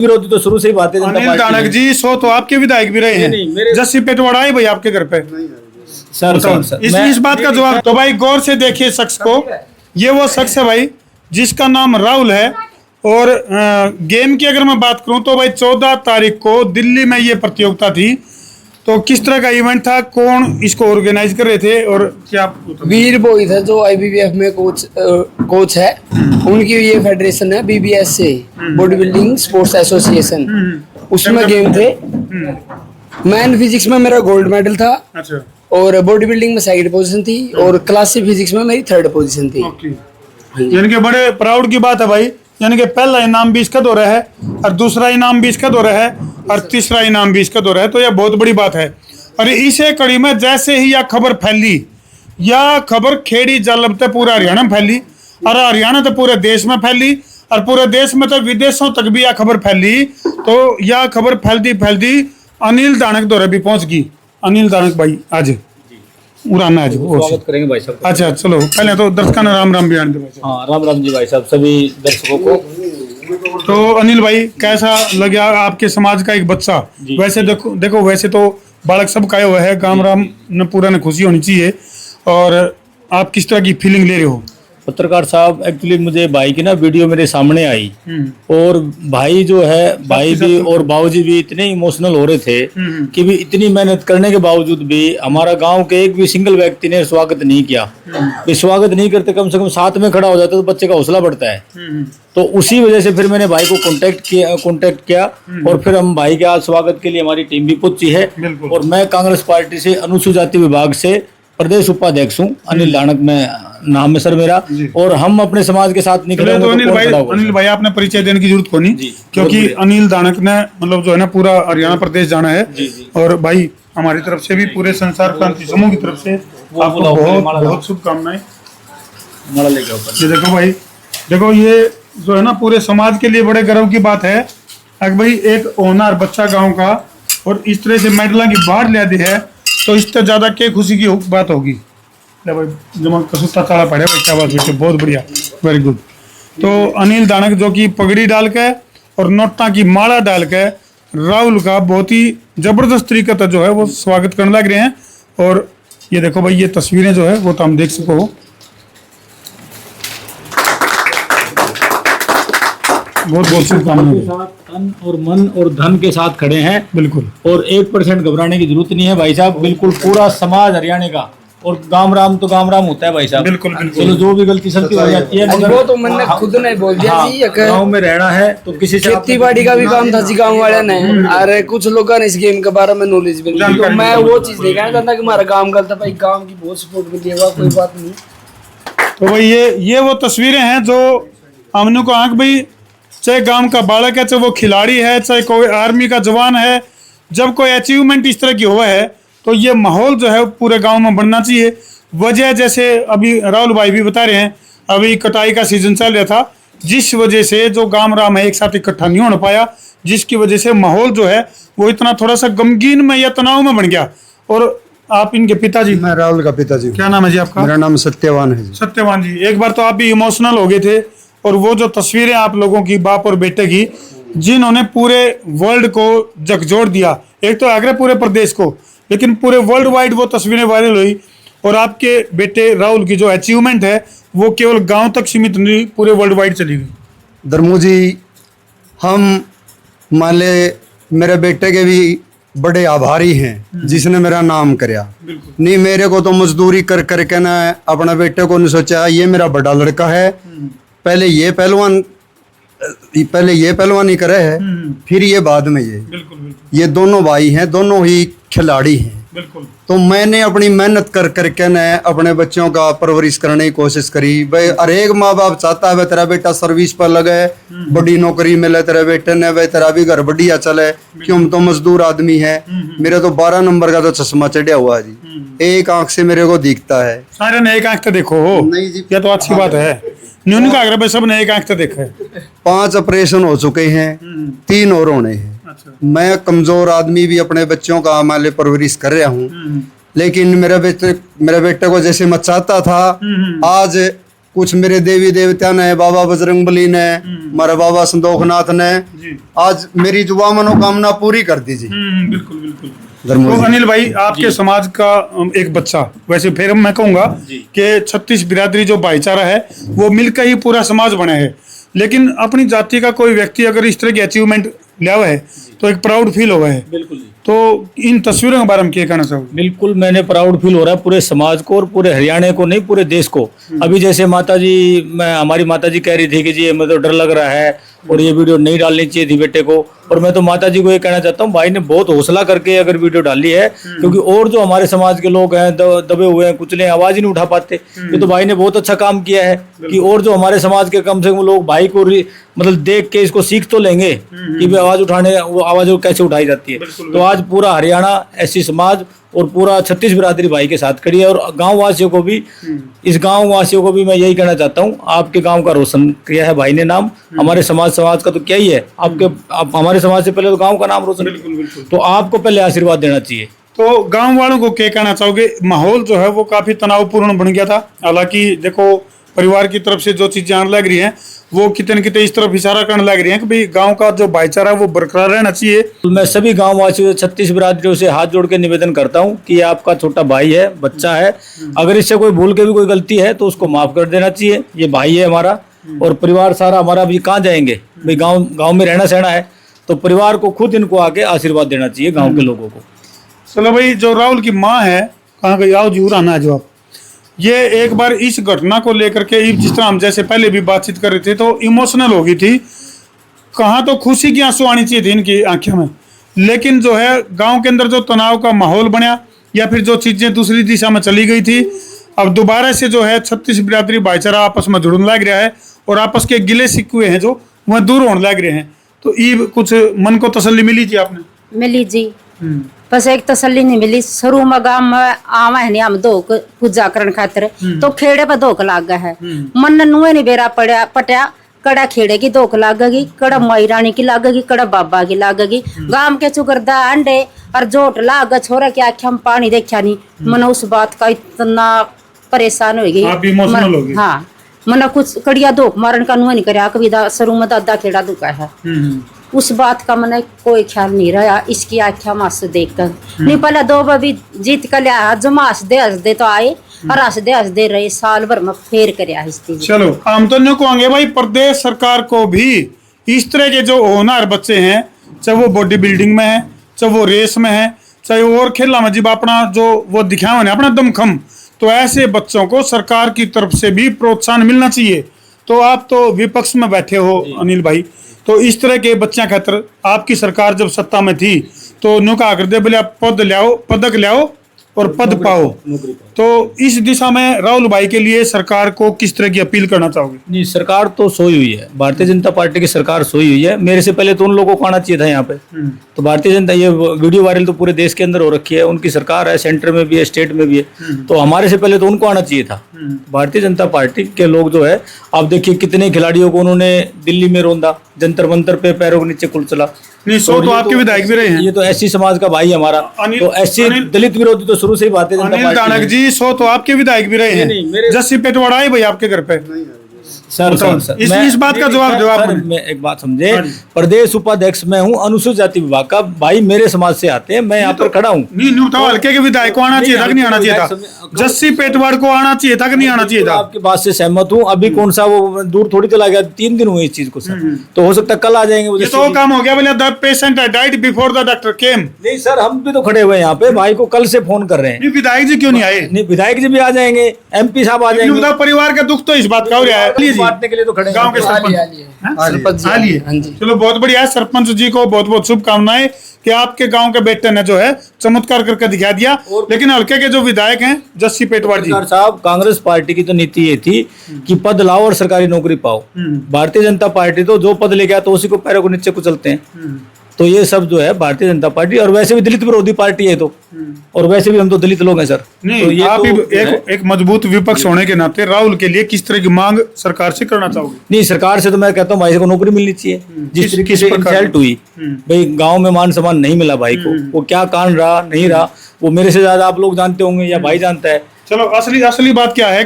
विरोधी तो शुरू से ही भारतीय जनता अनिल दानक पार्टी जी सो तो आपके विधायक भी रहे हैं, जस्सी पेटवाड़ा है भाई आपके घर पे। सर इस बात का जवाब तो भाई गौर से देखिए शख्स को। ये वो शख्स है भाई जिसका नाम राहुल है। और गेम की अगर मैं बात करूं तो भाई 14 तारीख को दिल्ली में ये प्रतियोगिता थी। तो किस तरह का इवेंट था, कौन इसको ऑर्गेनाइज कर रहे थे और क्या? वीर बोई था जो आईबीबीएफ में कोच है, उनकी ये फेडरेशन है बीबीएस से, बॉडी बिल्डिंग स्पोर्ट्स एसोसिएशन। उसमें गेम थे। मैन फिजिक्स में मेरा गोल्ड मेडल था। अच्छा। और बॉडी बिल्डिंग में सेकंड पोजीशन थी और क्लासिक फिजिक्स में मेरी थर्ड पोजीशन थी। यानी कि बड़े प्राउड की बात है भाई। यानी कि पहला इनाम भी इसका दौरा है और दूसरा इनाम भी इसका दौरा है और तीसरा इनाम भी इसका दौरा है। तो यह बहुत बड़ी बात है। और इसे कड़ी में जैसे ही यह खबर फैली, यह खबर खेड़ी जालबते पूरा हरियाणा में फैली और हरियाणा तो पूरे देश में फैली और पूरे देश में तो विदेशों तक भी यह खबर फैली। तो यह खबर फैलती अनिल दानक दौरे भी पहुंच गई। अनिल दानक भाई आज उड़ाना है स्वागत करेंगे भाई साहब। अच्छा चलो पहले तो दर्शकों ने राम राम बयान दे। हाँ राम राम जी भाई साहब सभी दर्शकों को। तो अनिल भाई कैसा लगा आपके समाज का एक बच्चा? वैसे देखो वैसे तो बालक सब का हुआ है, गांव राम ने पूरा ने खुशी होनी चाहिए। और आप किस तरह की फीलिंग ले रहे हो? पत्रकार साहब एक्चुअली मुझे भाई की ना वीडियो मेरे सामने आई और भाई जो है भाई भी और बाबूजी भी इतने इमोशनल हो रहे थे कि भी इतनी मेहनत करने के बावजूद भी हमारा गांव के एक भी सिंगल व्यक्ति ने स्वागत नहीं किया। भी स्वागत नहीं करते, कम से कम साथ में खड़ा हो जाता तो बच्चे का हौसला बढ़ता है। तो उसी वजह से फिर मैंने भाई को कांटेक्ट किया और फिर हम भाई के आज स्वागत के लिए हमारी टीम भी पहुंची है। और मैं कांग्रेस पार्टी से अनुसूचित जाति विभाग से प्रदेश उपाध्यक्ष हूँ। अनिल दानक में नाम है सर मेरा। और हम अपने समाज के साथ निकले। तो अनिल भाई आपने परिचय देने की जरूरत को नहीं, क्योंकि अनिल दानक ने मतलब जो है ना पूरा हरियाणा प्रदेश जाना है। और भाई हमारी तरफ से भी पूरे संसार क्रांति समूह की तरफ से आपको बहुत बहुत शुभकामनाएं। ये देखो भाई, देखो ये जो है ना पूरे समाज के लिए बड़े गर्व की बात है अगर भाई एक होनहार बच्चा गाँव का और इस तरह से मेडल की बाढ़ ले दी है, तो इससे ज्यादा क्या खुशी की बात होगी। भाई जमा कसूता ताला पड़े भाई, क्या बात बेटे, बहुत बढ़िया, वेरी गुड। तो अनिल दानक जो कि पगड़ी डाल के और नोटा की माला डाल के राहुल का बहुत ही जबरदस्त तरीके से जो है वो स्वागत करने लग रहे हैं। और ये देखो भाई ये तस्वीरें जो है वो तो हम देख सको हो। बहुत बहुत शुभकामनाएं। तन और मन और धन के साथ खड़े हैं बिल्कुल। और 1% घबराने की जरूरत नहीं है भाई साहब। बिल्कुल पूरा समाज हरियाणा का और गांव राम तो गांव राम होता है भाई साहब। बिल्कुल बिल्कुल। चलो जो भी गलती सलती हो जाती है मगर वो तो मैंने खुद ने बोल दिया जी। गांव में रहना है तो किसी से खेती बाड़ी का भी काम था जी गांव वाले ने। अरे कुछ लोगों ने इस गेम के बारे में नॉलेज भी नहीं, तो मैं वो चीज नहीं कहना चाहता कि हमारा गांव गलत है भाई, गांव की बहुत सपोर्ट मिली है, कोई बात नहीं। तो भाई ये वो तस्वीरें हैं जो हमने को आंख भाई, चाहे गांव का बालक है, चाहे वो खिलाड़ी है, चाहे कोई आर्मी का जवान है, जब कोई अचीवमेंट इस तरह की हुआ है तो ये माहौल जो है पूरे गांव में बनना चाहिए। वजह जैसे अभी राहुल भाई भी बता रहे हैं, अभी कटाई का सीजन चल रहा था, जिस वजह से जो गांव राम है एक साथ इकट्ठा नहीं हो पाया, जिसकी वजह से माहौल जो है वो इतना थोड़ा सा गमगीन में या तनाव में बन गया। और आप इनके पिताजी? मैं राहुल का पिताजी। क्या नाम है जी आपका? मेरा नाम सत्यवान है जी। सत्यवान जी, एक बार तो आप भी इमोशनल हो गए थे और वो जो तस्वीरें आप लोगों की बाप और बेटे की, जिन्होंने पूरे वर्ल्ड को झकझोर दिया, एक तो आगरा पूरे प्रदेश को, लेकिन पूरे वर्ल्ड वाइड वो तस्वीरें वायरल हुई। और आपके बेटे राहुल की जो अचीवमेंट है वो केवल गांव तक सीमित नहीं, पूरे वर्ल्ड वाइड चली गई। धर्मू जी, हम मान ले मेरे बेटे के भी बड़े आभारी हैं जिसने मेरा नाम कराया। नहीं मेरे को तो मजदूरी कर करके ना अपने बेटे को नहीं सोचा ये मेरा बड़ा लड़का है, पहले ये पहलवानी करे है, फिर ये बाद में ये दोनों भाई हैं, दोनों ही खिलाड़ी हैं। बिल्कुल। तो मैंने अपनी मेहनत कर करके न अपने बच्चों का परवरिश करने की कोशिश करी। भाई हर एक माँ बाप चाहता है तेरा बेटा सर्विस पर लगे, बड़ी नौकरी मिले तेरे बेटे ने, भाई तेरा भी घर बढ़िया चले, क्यों हम तो मजदूर आदमी है। मेरे तो 12 नंबर का तो चश्मा चढ़िया हुआ है जी, एक आंख से मेरे को दिखता है। सारे ने एक आंख से देखो हो? नहीं जी, ये तो अच्छी बात है। न्यून का आगरा सब ने एक आंख से देखा है। 5 ऑपरेशन हो चुके हैं, 3 और होने हैं। अच्छा। मैं कमजोर आदमी भी अपने बच्चों का माले परवरिश कर रहा हूँ, लेकिन मेरे बेटे को जैसे मैं चाहता था, आज कुछ मेरे देवी देवता ने, बाबा बजरंगबली ने, हमारे बाबा संतोखनाथ ने जी। आज मेरी जुबा मनोकामना पूरी कर दी जी। बिल्कुल बिल्कुल। धर्मों तो जी। अनिल भाई, आपके समाज का एक बच्चा, वैसे फिर मैं कहूंगा कि 36 बिरादरी जो भाईचारा है वो मिलकर ही पूरा समाज बना है, लेकिन अपनी जाति का कोई व्यक्ति अगर इस तरह की अचीवमेंट लिया हुआ है तो एक प्राउड फील हुआ है। बिल्कुल जी। तो इन तस्वीरों के बारे में क्या कहना चाहोगे? बिल्कुल, मैंने प्राउड फील हो रहा है पूरे समाज को और पूरे हरियाणा को नहीं, पूरे देश को। अभी जैसे माता जी, हमारी माता जी कह रही थी कि जी मुझे तो डर लग रहा है और ये वीडियो नहीं डालनी चाहिए थी बेटे को, और मैं तो माता जी को ये कहना चाहता हूँ, भाई ने बहुत हौसला करके अगर वीडियो डाली है, क्योंकि और जो हमारे समाज के लोग हैं दबे हुए हैं, कुचले हैं, आवाज ही नहीं उठा पाते, ये तो भाई ने बहुत अच्छा काम किया है कि और जो हमारे समाज के कम से कम लोग भाई को मतलब देख के इसको सीख तो लेंगे कि भी आवाज उठाने, वो आवाज कैसे उठाई जाती है। तो आज पूरा हरियाणा एससी समाज और पूरा 36 बिरादरी भाई के साथ खड़ी है, और गांव वासियों को भी, इस गांव वासियों को भी मैं यही कहना चाहता हूं, आपके गांव का रोशन किया है भाई ने नाम, हमारे समाज का तो क्या ही है, आप हमारे समाज से पहले तो गांव का नाम रोशन किया, तो आपको पहले आशीर्वाद देना चाहिए। तो गांव वालों को क्या कहना चाहोगे? माहौल जो है वो काफी तनावपूर्ण बन गया था, हालांकि देखो परिवार की तरफ से जो चीजें आने लग रही हैं वो कितने न कितने इस तरफ इशारा करने लग रही हैं कि भाई गांव का जो भाईचारा वो बरकरार रहना चाहिए। मैं सभी गांव वासियों 36 बिरादरियों से हाथ जोड़ के निवेदन करता हूं कि ये आपका छोटा भाई है, बच्चा है, अगर इससे कोई भूल के भी कोई गलती है तो उसको माफ कर देना चाहिए। ये भाई है हमारा और परिवार सारा हमारा। अभी कहाँ जाएंगे भाई, गाँव में रहना सहना है, तो परिवार को खुद इनको आके आशीर्वाद देना चाहिए गाँव के लोगों को। चलो भाई, जो राहुल की माँ है, कहाँ गई? आओ जरूर आना है। जो आप ये एक बार इस घटना को लेकर के, जिस तरह हम जैसे पहले भी बातचीत कर रहे थे, तो इमोशनल हो गई थी। कहाँ तो खुशी की आंसू आनी चाहिए थी इनकी आंखों में, लेकिन जो है गांव के अंदर जो तनाव का माहौल बना या फिर जो चीजें दूसरी दिशा में चली गई थी, अब दोबारा से जो है 36 बिरादरी भाईचारा आपस में जुड़ने लग रहा है और आपस के गिले सिक्वे हैं जो वह दूर होने लग रहे हैं। तो ये कुछ मन को तसल्ली मिली थी आपने? मिली जी, बस एक तसल्ली नहीं मिली। शुरू में गांव में आवा है नहीं हम धोक पूजा करने खातिर, तो खेड़े पर धोक लाग गया है। मन नुए नहीं बेरा पड़ा पटिया, कड़ा खेड़े की धोक लागेगी, कड़ा माई रानी की लागेगी, कड़ा बाबा की लागेगी। गांव के चुगरदा अंडे और जोट लाग छोरा की आँखें में पानी देखा नहीं। मन उस बात का इतना परेशान हो गई। आप इमोशनल हो गई? हाँ, मन कुछ कड़िया धोक मारन का नुआ नहीं करा, कभी शुरू में दादा खेड़ा दुखा है। उस बात का मैंने कोई ख्याल नहीं रहा। इसकी आख्या मास देख कर नहीं, पहले 2 बबी जीत कर लिया, जो हंस दे तो आए और हंस दे रहे, साल भर में फेर कर। चलो, हम तो न्यू कहेंगे भाई, प्रदेश सरकार को भी इस तरह के जो होनहार बच्चे हैं, चाहे वो बॉडी बिल्डिंग में है, चाहे वो रेस में है, चाहे वो और खेला में, जब अपना जो वो दिखाया अपना दमखम, तो ऐसे बच्चों को सरकार की तरफ से भी प्रोत्साहन मिलना चाहिए। तो आप तो विपक्ष में बैठे हो अनिल भाई, तो इस तरह के बच्चों खातर आपकी सरकार जब सत्ता में थी तो न्यू कहा कर दे बोले आप पदक लाओ और पद पाओ। तो इस दिशा में राहुल भाई के लिए सरकार को किस तरह की अपील करना चाहोगे? नहीं, सरकार तो सोई हुई है, भारतीय जनता पार्टी की सरकार सोई हुई है। मेरे से पहले तो उन लोगों को आना चाहिए था यहाँ पे। तो भारतीय जनता, ये वीडियो वायरल तो पूरे देश के अंदर हो रखी है, उनकी सरकार है, सेंटर में भी है, स्टेट में भी है, तो हमारे से पहले तो उनको आना चाहिए था। भारतीय जनता पार्टी के लोग जो है, आप देखिए कितने खिलाड़ियों को उन्होंने दिल्ली में रोंदा, जंतर मंतर पे पैरों के नीचे कुचला। नहीं, सो तो आपके विधायक भी रहे हैं। ये तो एससी समाज का भाई हमारा, तो एससी दलित विरोधी तो शुरू से ही भारतीय जनता अनिल दानक जी, सो तो आपके विधायक भी रहे हैं। जस्सी पेटवाड़ा आए भाई आपके घर पे? सर इस बात का जवाब दो आप। मैं एक बात समझे, प्रदेश उपाध्यक्ष मैं हूँ अनुसूचित जाति विभाग का, भाई मेरे समाज से आते हैं, मैं यहाँ पर खड़ा हूँ। नहीं तो हल्के के विधायक को आना चाहिए था कि नहीं आना चाहिए था? जस्सी पेटवाड़ को आना चाहिए था कि नहीं आना चाहिए था? आपकी बात से सहमत हूँ। अभी कौन सा वो दूर थोड़ी चला गया, 3 दिन हुए इस चीज को सर, तो हो सकता है कल आ जाएंगे। ये तो काम हो गया बोले the patient died before the doctor केम। नहीं सर, हम भी तो खड़े हुए हैं यहाँ पे, भाई को कल से फोन कर रहे हैं। विधायक जी क्यों नहीं आए? नहीं, विधायक जी भी आ जाएंगे, MP साहब आ जाएंगे। परिवार का दुख तो इस बात का हो रहा है, बांटने के लिए तो खड़े हैं। गांव के सरपंच चलो, बहुत बढ़िया है। सरपंच जी को बहुत बहुत शुभकामनाएं कि आपके गांव के बेटे ने जो है चमत्कार करके दिखा दिया। लेकिन हल्के के जो विधायक हैं जस्सी पेटवाड़ जी साहब, कांग्रेस पार्टी की तो नीति ये थी कि पद लाओ और सरकारी नौकरी पाओ। भारतीय जनता पार्टी तो जो पद ले गया तो उसी को पैरों को नीचे कुचलते हैं। तो ये सब जो है भारतीय जनता पार्टी, और वैसे भी दलित विरोधी पार्टी है, तो और वैसे भी हम तो दलित लोग हैं सर। नहीं, तो ये आप तो एक मजबूत विपक्ष होने के नाते राहुल के लिए किस तरह की मांग सरकार से करना चाहोगे? नहीं, सरकार से तो मैं कहता हूँ भाई को नौकरी मिलनी चाहिए। जिस तरीके से इंसल्ट हुई भाई, गांव में मान सम्मान नहीं मिला भाई को, वो क्या कारण रहा नहीं रहा, वो मेरे से ज्यादा आप लोग जानते होंगे या भाई जानता है। चलो, असली बात क्या है?